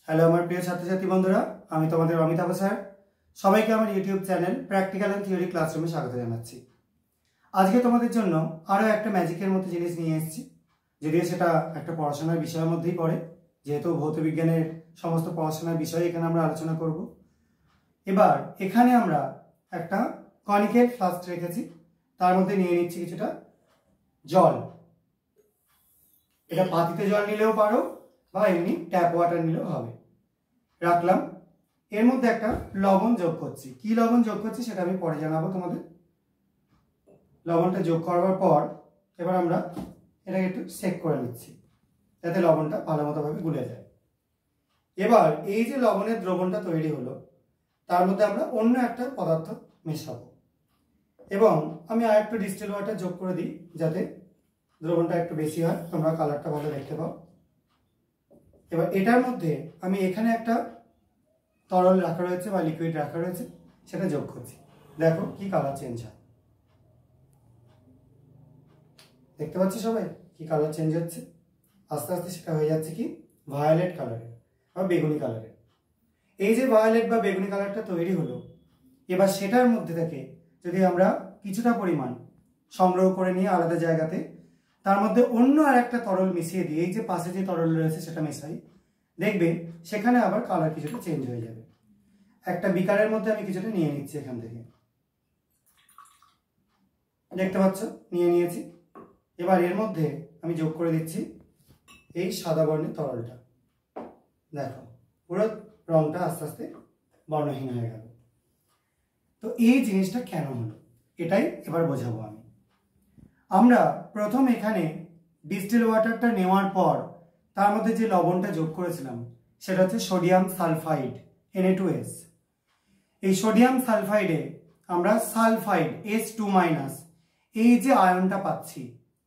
Hello আমার প্রিয় ছাত্রছাত্রী বন্ধুরা, আমি তোমাদের অমিতাভ স্যার। সবাইকে আমার YouTube channel practical and theory ক্লাসরুমে স্বাগত জানাচ্ছি। আজকে তোমাদের জন্য আরও একটা ম্যাজিকের মতো জিনিস নিয়ে এসেছি, যদিও সেটা একটা পড়াশোনার বিষয়ের মধ্যেই পড়ে, যেহেতু ভৌত বিজ্ঞানের সমস্ত পড়াশোনার বিষয় এখানে আমরা আলোচনা করব। এবার এখানে আমরা একটা কনিক্যাল ফ্লাস্ক রেখেছি, তার মধ্যে নিয়ে নিচ্ছি কিছুটা জল। এটা পাতিতে জল নিলেও পারো বা এমনি ট্যাপ ওয়াটার নিলেও হবে। রাখলাম, এর মধ্যে একটা লবণ যোগ করছি। কি লবণ যোগ করছি সেটা আমি পরে জানাবো তোমাদের। লবণটা যোগ করার পর এবার আমরা এটাকে একটু সেক করে নিচ্ছি, যাতে লবণটা ভালো মতোভাবে গুলে যায়। এবার এই যে লবণের দ্রবণটা তৈরি হলো, তার মধ্যে আমরা অন্য একটা পদার্থ মেশাবো এবং আমি আর একটু ডিস্টিল ওয়াটার যোগ করে দিই, যাতে দ্রবণটা একটু বেশি হয়, তোমরা কালারটা ভালো দেখতে পাও। এবার এটার মধ্যে আমি এখানে একটা তরল রাখা রয়েছে বা লিকুইড রাখা রয়েছে, সেটা যোগ করছি। দেখো কি কালার চেঞ্জ হয়, দেখতে পাচ্ছি সবাই কি কালার চেঞ্জ হচ্ছে। আস্তে আস্তে সেটা হয়ে যাচ্ছে কি ভায়োলেট কালারের বা বেগুনি কালারের। এই যে ভায়োলেট বা বেগুনি কালারটা তৈরি হলো, এবার সেটার মধ্যে থেকে যদি আমরা কিছুটা পরিমাণ সংগ্রহ করে নিয়ে আলাদা জায়গাতে তার মধ্যে অন্য আর একটা তরল মিশিয়ে দিই, এই যে পাশে যে তরল রয়েছে সেটা মেশাই, দেখবে সেখানে আবার কালার কিছুটা চেঞ্জ হয়ে যাবে। একটা বিকারের মধ্যে আমি কিছুটা নিয়ে নিচ্ছি, এখান থেকে দেখতে পাচ্ছ নিয়ে নিয়েছি। এবার এর মধ্যে আমি যোগ করে দিচ্ছি এই সাদা বর্ণের তরলটা। দেখো পুরো রংটা আস্তে আস্তে বর্ণহীন হয়ে গেল। তো এই জিনিসটা কেন হলো এটাই এবার বোঝাবো আমি। আমরা প্রথম এখানে ডিস্টিল ওয়াটারটা নেওয়ার পর তার মধ্যে যে লবণটা যোগ করেছিলাম সেটা হচ্ছে সোডিয়াম সালফাইড Na2S। এই সোডিয়াম সালফাইডে আমরা সালফাইড H2- এই যে আয়নটা পাচ্ছি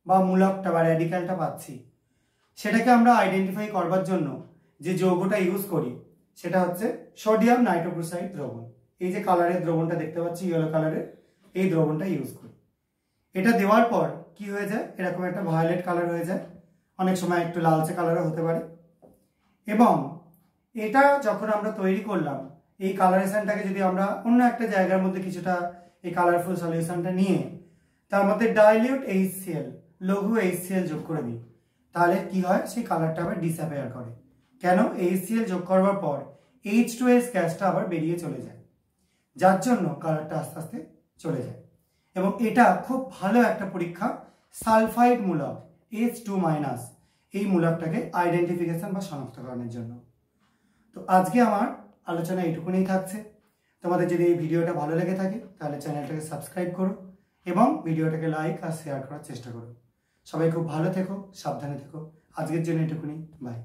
বা মূলকটা বা র্যাডিক্যালটা পাচ্ছি, সেটাকে আমরা আইডেন্টিফাই করবার জন্য যে যৌগটা ইউজ করি সেটা হচ্ছে সোডিয়াম নাইট্রোক্লোরাইড দ্রবণ। এই যে কালারের দ্রবণটা দেখতে পাচ্ছি ইয়েলো কালারের, এই দ্রবণটা ইউজ করি। এটা দেওয়ার পর কি হয়ে যায়, এরকম একটা ভায়োলেট কালার হয়ে যায়, অনেক সময় একটু লালচে কালারও হতে পারে। এবং এটা যখন আমরা তৈরি করলাম, এই কালারেশনটাকে যদি আমরা অন্য একটা জায়গার মধ্যে কিছুটা এই কালারফুল সলিউশনটা নিয়ে তার মধ্যে ডাইলিউট HCl লঘু HCl যোগ করে দিই, তাহলে কি হয়, সেই কালারটা আবার ডিসঅ্যাপিয়ার করে। কেন? HCl যোগ করবার পর H2S গ্যাসটা আবার বেরিয়ে চলে যায়, যার জন্য কালারটা আস্তে আস্তে চলে যায়। এবং এটা খুব ভালো একটা পরীক্ষা সালফাইড মূলক H2- এই মূলকটাকে আইডেন্টিফিকেশন বা শনাক্তকরণের জন্য। তো আজকে আমার আলোচনা এইটুকুনি থাকছে। তোমাদের যদি এই ভিডিওটা ভালো লেগে থাকে তাহলে চ্যানেলটাকে সাবস্ক্রাইব করো এবং ভিডিওটাকে লাইক আর শেয়ার করার চেষ্টা করো। সবাই খুব ভালো থেকো, সাবধানে থেকো। আজকের জন্য এটুকুনি, বাই।